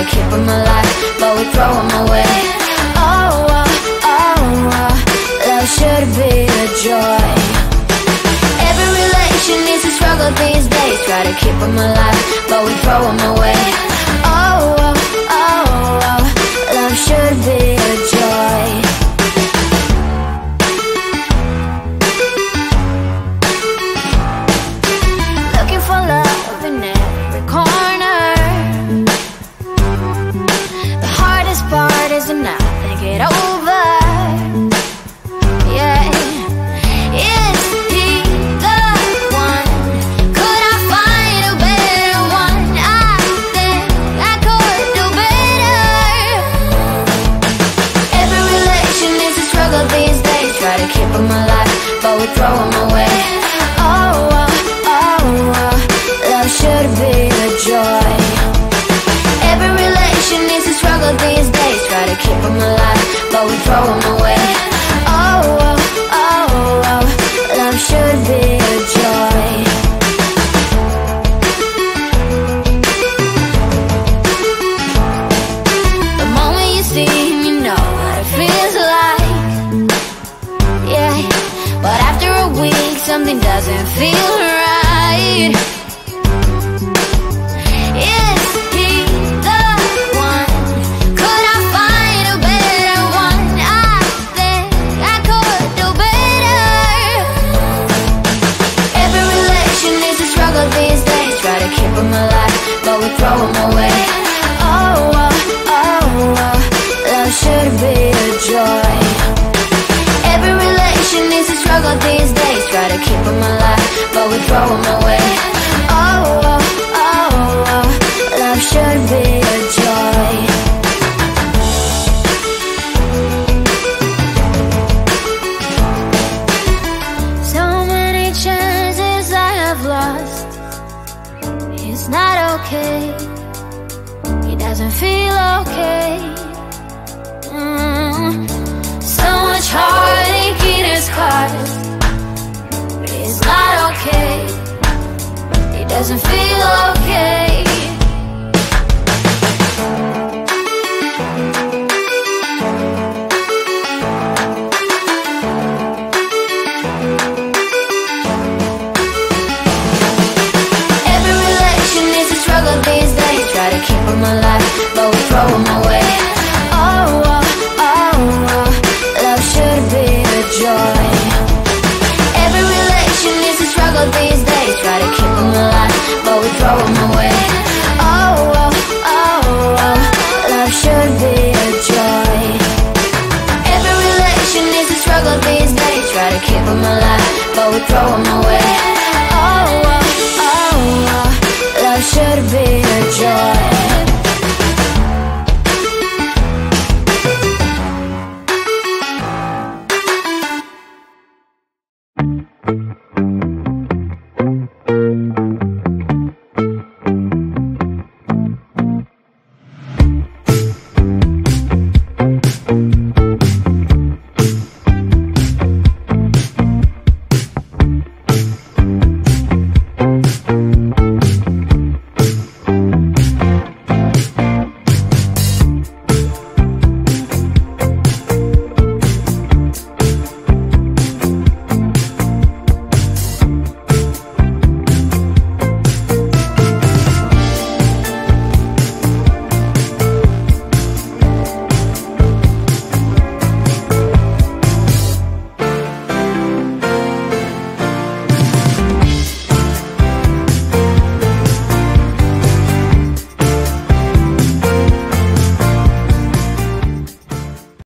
keep them alive, but we throw them away. Oh, oh, oh, oh, love should be a joy. Every relation needs a struggle these days. Try to keep them alive, but we throw them away. Oh, oh, oh, oh, love should be a joy. Looking for love in every corner. The hardest part is to not think it over. Yeah, is he the one? Could I find a better one? I think I could do better. Every relation is a struggle these days. Try to keep them alive, but we throw them away. Oh, oh, oh, oh, love should be a joy. Every relation needs a struggle these days. Try to keep them alive, but we throw them away. Oh, oh, oh, oh, love should be a joy. The moment you see him, you know what it feels like. Yeah, but after a week, something doesn't feel right. Is he the one? Could I find a better one? I think I could do better. Every relation is a struggle these days. Try to keep them alive, but we throw them away. Oh, oh, oh, oh, love should be a joy. Every relation is a struggle these days. Try to keep them alive, but we throw them away. Oh, oh, oh, oh, love should be a joy. So many chances I have lost. It's not okay. He doesn't feel okay. So much heartache in his cause. It's not okay. He doesn't feel okay. Every relation is a struggle these days. Try to keep them alive, but we throw them away. Oh, oh, oh, oh, love should be a joy. Every relation is a struggle these days. Try to keep them alive, but we throw them away. Oh, oh, oh, oh, love should be a joy. Every relation is a struggle these days. Try to keep them alive, but we throw them away.